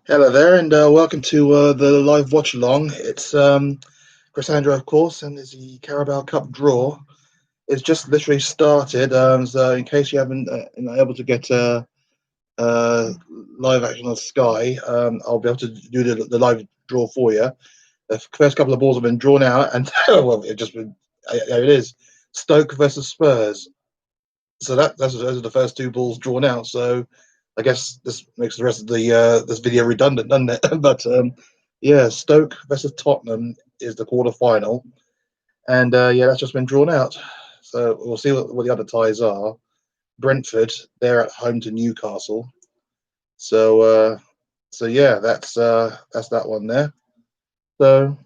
Hello there, and welcome to the live watch along. It's Crisandro, of course, and it's the Carabao Cup draw. It's just literally started. So, in case you haven't been able to get live action on Sky, I'll be able to do the live draw for you. The first couple of balls have been drawn out, and well, it just been there it is. Stoke versus Spurs. So that's those are the first two balls drawn out. So I guess this makes the rest of the this video redundant, doesn't it? But yeah, Stoke versus Tottenham is the quarter final, and yeah, that's just been drawn out. So we'll see what the other ties are. Brentford, they're at home to Newcastle. So so yeah, that's that one there. So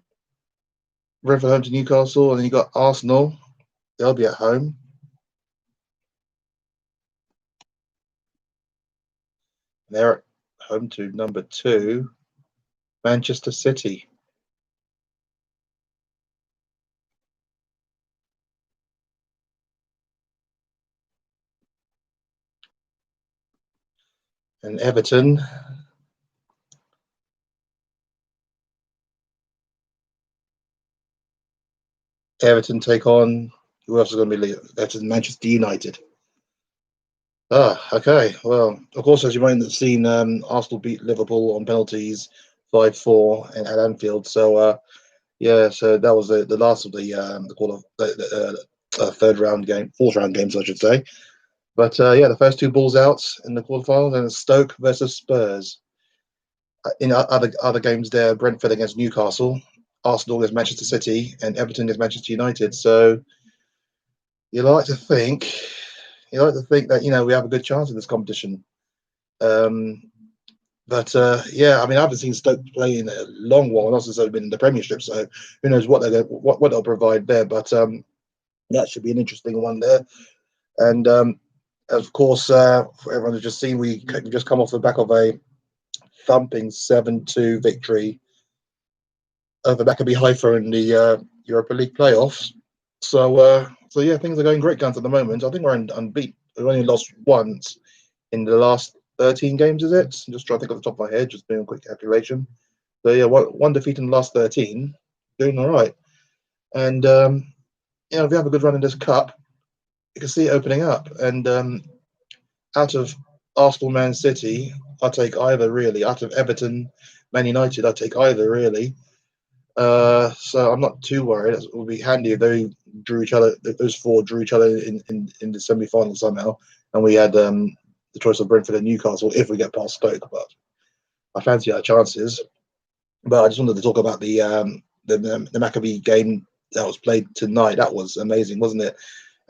Brentford home to Newcastle, and then you got Arsenal. They'll be at home. They're at home to number two, Manchester City. And Everton take on who else is going to be? That's Manchester United. Ah, okay. Well, of course, as you might have seen, Arsenal beat Liverpool on penalties 5-4 at Anfield. So yeah, so that was the last of the quarter, third round game, fourth round games, I should say. But yeah, the first two balls out in the quarterfinals, and it's Stoke versus Spurs. In other games, there, Brentford against Newcastle, Arsenal against Manchester City, and Everton against Manchester United. So you like to think, you like to think that we have a good chance in this competition. Um, but yeah, I mean, I haven't seen Stoke play in a long while, not since they've been in the Premiership. So who knows what they'll provide there. But that should be an interesting one there. And of course, for everyone to just seen, we just come off the back of a thumping 7-2 victory over Maccabi Haifa in the Europa League playoffs. So yeah, things are going great guns at the moment. I think we're unbeaten. We've only lost once in the last 13 games, is it? I'm just trying to think off the top of my head, just doing a quick calculation. So yeah, one defeat in the last 13, doing all right. And if we have a good run in this cup, you can see it opening up. And out of Arsenal, Man City, I'll take either really. Out of Everton, Man United, I'll take either really. So I'm not too worried. It would be handy if they drew each other. Those four drew each other in the semi-final somehow, and we had the choice of Brentford and Newcastle if we get past Stoke. But I fancy our chances. But I just wanted to talk about the Maccabi game that was played tonight. That was amazing, wasn't it?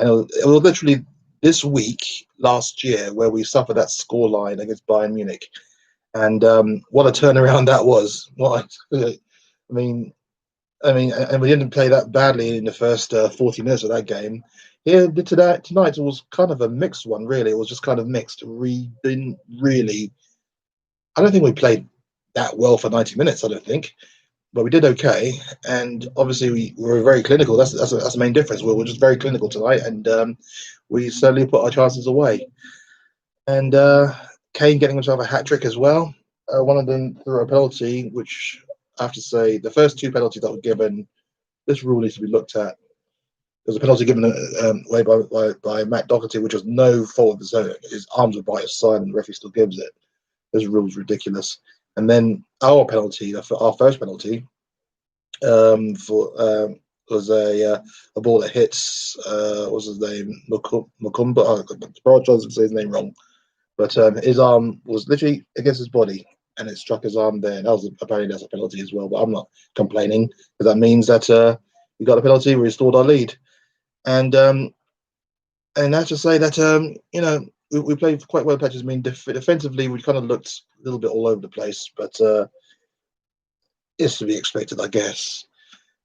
And it was literally this week last year where we suffered that scoreline against Bayern Munich, and what a turnaround that was! What I mean, and we didn't play that badly in the first 40 minutes of that game. Yeah, tonight it was kind of a mixed one, really. It was just kind of mixed. We didn't really. I don't think we played that well for 90 minutes. I don't think, but we did okay. And obviously, we were very clinical. That's the main difference. We were just very clinical tonight, and we certainly put our chances away. And Kane getting himself a hat trick as well. One of them through a penalty, which I have to say, the first two penalties that were given, this rule needs to be looked at. There's a penalty given away by Matt Doherty, which was no fault of his own. His arms were by his side, and the referee still gives it. This rule's ridiculous. And then our penalty, our first penalty, for was a ball that hits what's his name, Mukumba. Oh, I apologize if I say his name wrong, but his arm was literally against his body, and it struck his arm there. That was apparently that's a penalty as well, but I'm not complaining because that means that we got a penalty, we restored our lead, and that's to say that we played quite well patches. I mean, defensively we kind of looked a little bit all over the place, but it's to be expected, I guess.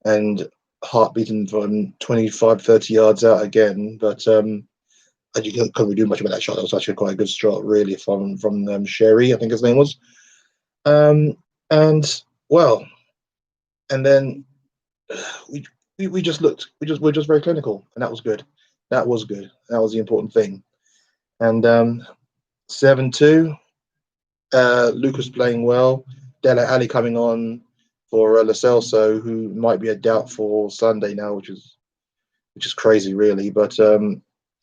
And heart beating from 25, 30 yards out again, but and you couldn't really do much about that shot. That was actually quite a good shot, really, from Sherry, I think his name was. And well, and then we we just looked, we're just very clinical, and that was good. That was good. That was the important thing. And 7-2. Lucas playing well. Dele Alli coming on for Lo Celso, who might be a doubt for Sunday now, which is crazy, really. But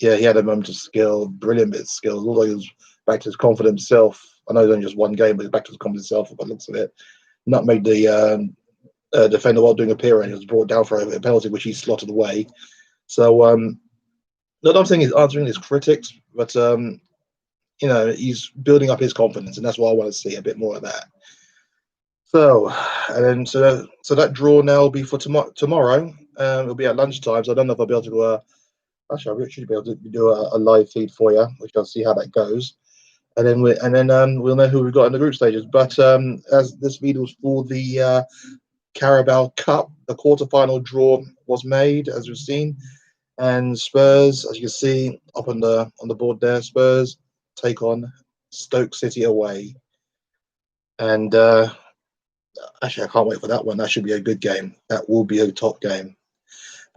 yeah, he had a moment of skill, brilliant bit of skill. Although he was back to his confident self. I know it's only just one game, but he's back to his confident self. By the looks of it, not made the defender while doing a pirouette. He was brought down for a penalty, which he slotted away. So not I'm saying he's answering his critics, but he's building up his confidence, and that's what I want to see a bit more of that. So, and then so that draw now will be for tomorrow. It'll be at lunchtime, so I don't know if I'll be able to. Actually, I should be able to do a live feed for you, which I'll see how that goes, and then we'll know who we've got in the group stages. But as this video was for the Carabao Cup, the quarterfinal draw was made, as we've seen, and Spurs, as you can see up on the board there, Spurs take on Stoke City away, and actually I can't wait for that one. That should be a good game. That will be a top game.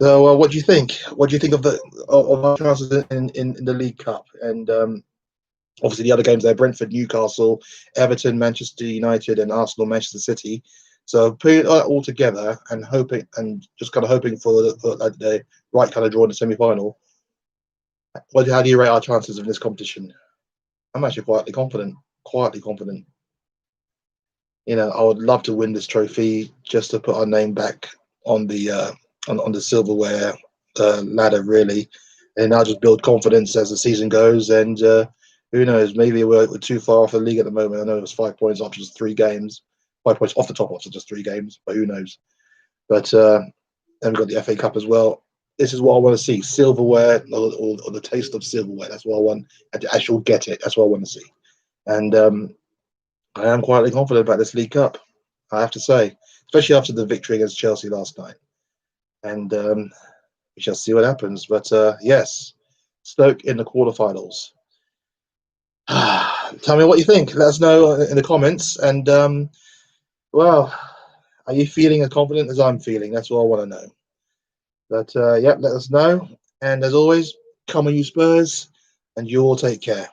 So, what do you think? What do you think of our chances in the League Cup? And obviously the other games there: Brentford, Newcastle, Everton, Manchester United, and Arsenal, Manchester City. So putting it all together and hoping, and just kind of hoping for the right kind of draw in the semi-final. How do you rate our chances in this competition? I'm actually quietly confident. Quietly confident. I would love to win this trophy just to put our name back on the on the silverware ladder, really, and I'll just build confidence as the season goes. And who knows? Maybe we're too far off the league at the moment. I know it was 5 points after just 3 games, 5 points off the top after just 3 games, but who knows? But then we've got the FA Cup as well. This is what I want to see: silverware, or the taste of silverware. That's what I want, and to actually get it. That's what I want to see. And I am quietly confident about this League Cup, I have to say, especially after the victory against Chelsea last night. And we shall see what happens. But yes, Stoke in the quarterfinals. Tell me what you think. Let us know in the comments. And well, are you feeling as confident as I'm feeling? That's what I want to know. But yeah, let us know. And as always, come on, you Spurs, and you all take care.